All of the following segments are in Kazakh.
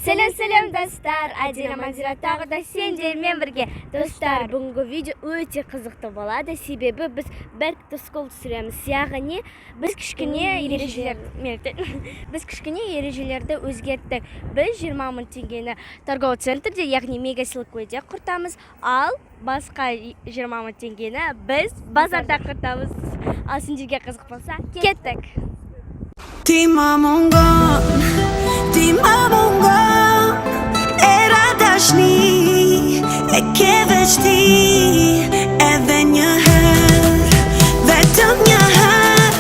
Сәлем достар, Адира Мадира тағы да сендермен бірге. Достар, бүгінгі видео өте қызықты болады, себебі біз бір тұскол түсіреміз. Яғни біз кішкене ережелерді өзгерттік. Біз 20 мың теңгені торговый центрде, яғни мегасилкойде құртамыз, ал басқа 20 мың теңгені біз базарда құртамыз. Ал сендерге қызық болса, кеттік. Era dažný, jaké vždy Eveně her, vedou mě her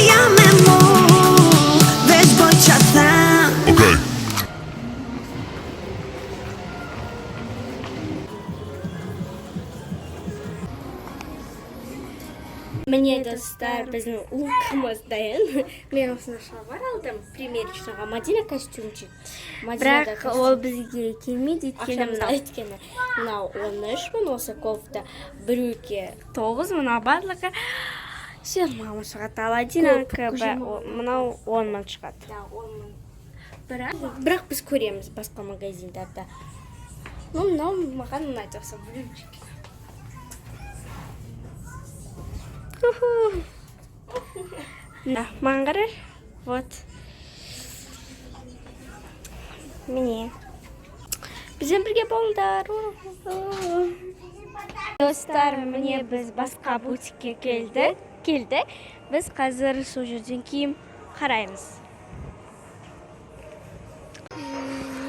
já mimo, veď boj časem Міне достар, біздің лукымыз дайын. Мен осыны шалбар алдым, примерочныйға, Мадина костюмчик. Бірақ ол бізге келмейді, өйткені мынау 13 мың, осы кофта брюки 9 мың, барлығы 20 мың шығады. Аладдинакі мынау 10 мың шығады. Бірақ біз көреміз басқа магазиндарда. Мынау маған ұнайды осы брючик. Маған қарар, вот. Міне. Бізбен бірге болыңдар. Достар, міне біз басқа бутикке келдік. Біз қазір сол жерден киім қараймыз.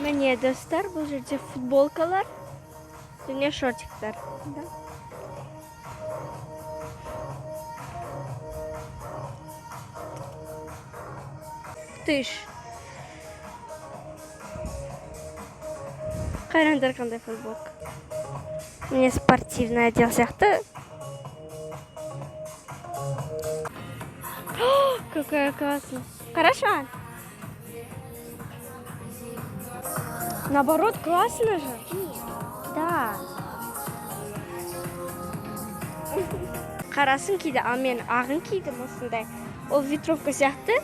Міне достар, бұл жерде футболкалар және шортиктар. Тыш. Қараңдар қандай футболка. Міне спортивный отдел сияқты. Какая классная. Хорошо. Наоборот, классно же. Да. Қарасын кейді, ал мен ағын кейдім осындай. Ол ветровка сияқты.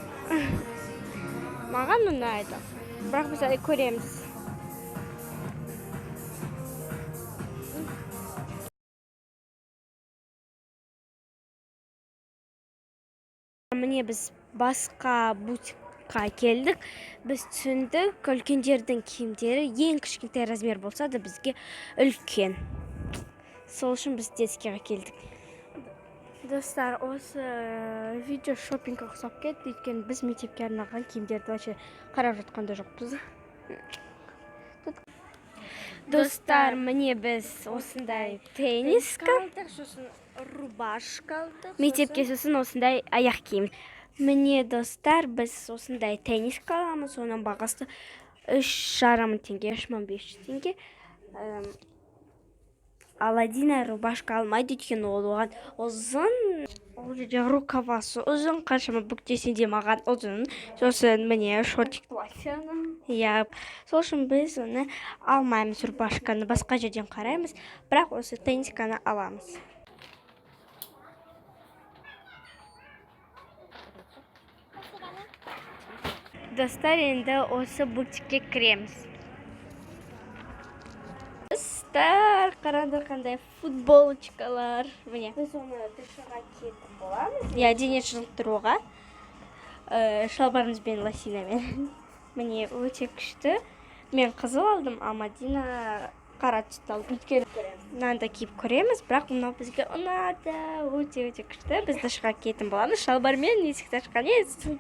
Маған ұнайды. Бірақ біз әлі көреміз. Міне біз басқа бутикқа келдік. Біз түсіндік, үлкендердің киімдері ең кішкентай размер болса да бізге үлкен. Сол үшін біз детскийға келдік. Достар, осы видео шоппингқа ұқсап кетті, өйткені біз мектепке арналған киімдерді вообще қарап жатқанда жоқпыз. Достар, міне біз осындай тенниска алдық, сосын рубашка алдық. Мектепке сосын осындай аяқ киім. Міне достар, біз осындай тенниска аламыз, оның бағасы 3,5 мың теңге, 3500 теңге. Аладдина рубашка алмайды, өйткені ол оған ұзын, ол жерде рукавасы ұзын, қаншама бүктесін де маған ұзын. Сосын міне шортик лосьоны. Сол үшін біз оны алмаймыз, рубашканы басқа жерден қараймыз, бірақ осы теннисканы аламыз. Достар, енді осы бутикке кіреміз. Достар, қараңдар қандай футболочкалар. Міне. Біз оны душыға кетіп боламыз. Дене шынықтыруға. Шалбарымызбен, лосинамен. Міне, өте күшті. Мен қызыл алдым, а Мадина қара түсті алдым. Мынаны да киіп көреміз, бірақ мынау бізге ұнады. Өте күшті. Біз душыға кетіп боламыз. Шалбармен есікті ашқан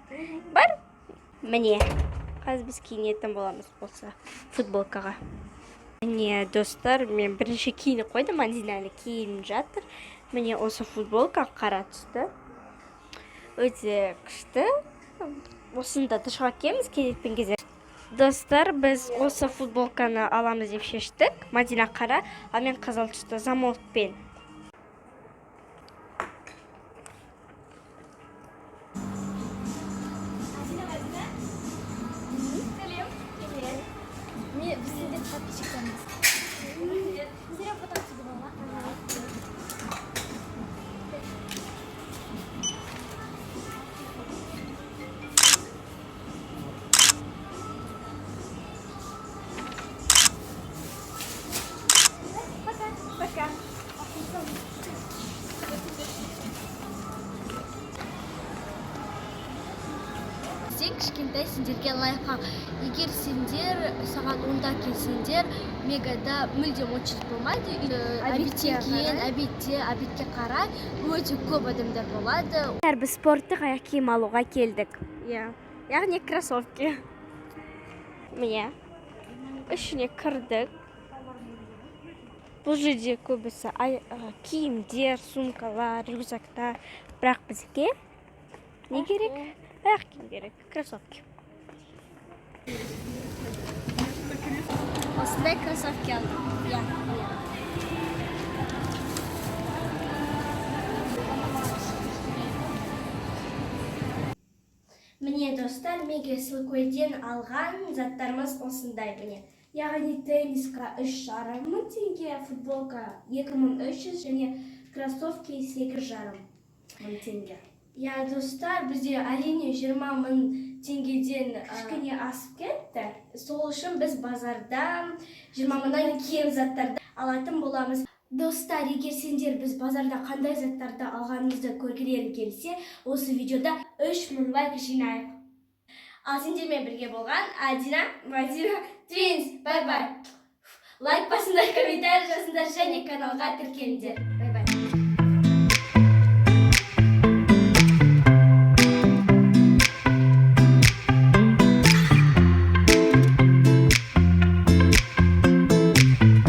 бар. Міне, қазір біз киінетін боламыз болса футболкаға. Міне, достар, мен бірінші киініп қойдым, Мадина әлі киініп жатыр. Міне, осы футболка қара түсті. Өте күшті. Осында душыға киеміз келетін кезде. Достар, біз осы футболканы аламыз деп шештік. Мадина қара, ал мен қызыл түсті замолкпен. кішкентай сендерге лайфхак. Егер сендер сағат 10-да келсеңдер, мегада мүлдем очередь болмайды. Обедтен кейін, обедке қарай өте көп адамдар болады. Біз спорттық аяқ киім алуға келдік. Яғни кроссовки. Міне, ішіне кірдік. Бұл жерде көбісі киімдер, сумкалар, рюкзактар. Бірақ бізге не керек? Аяқ киім керек, кроссовки. Осындай кроссовки алдым. Міне достар, мега силкойден алған заттарымыз осындай міне. Яғни тенниска 3,5 мың теңге, футболка 2300 және кроссовки 8,5 мың теңге. Достар, бізде әрине 20 мың теңгеден кішкене асып кетті. Сол үшін біз базардан 20 мыңнан кем заттарды алатын боламыз. Достар, егер сендер біз базарда қандай заттарды алғанымызды көргілерің келсе, осы видеода 3000 лайк жинайық. Ал сендермен бірге болған Адина, Мадина, Твинс. Бай-бай. Лайк басыңдар, комментарий жазыңдар және каналға тіркеліңдер. Бай-бай.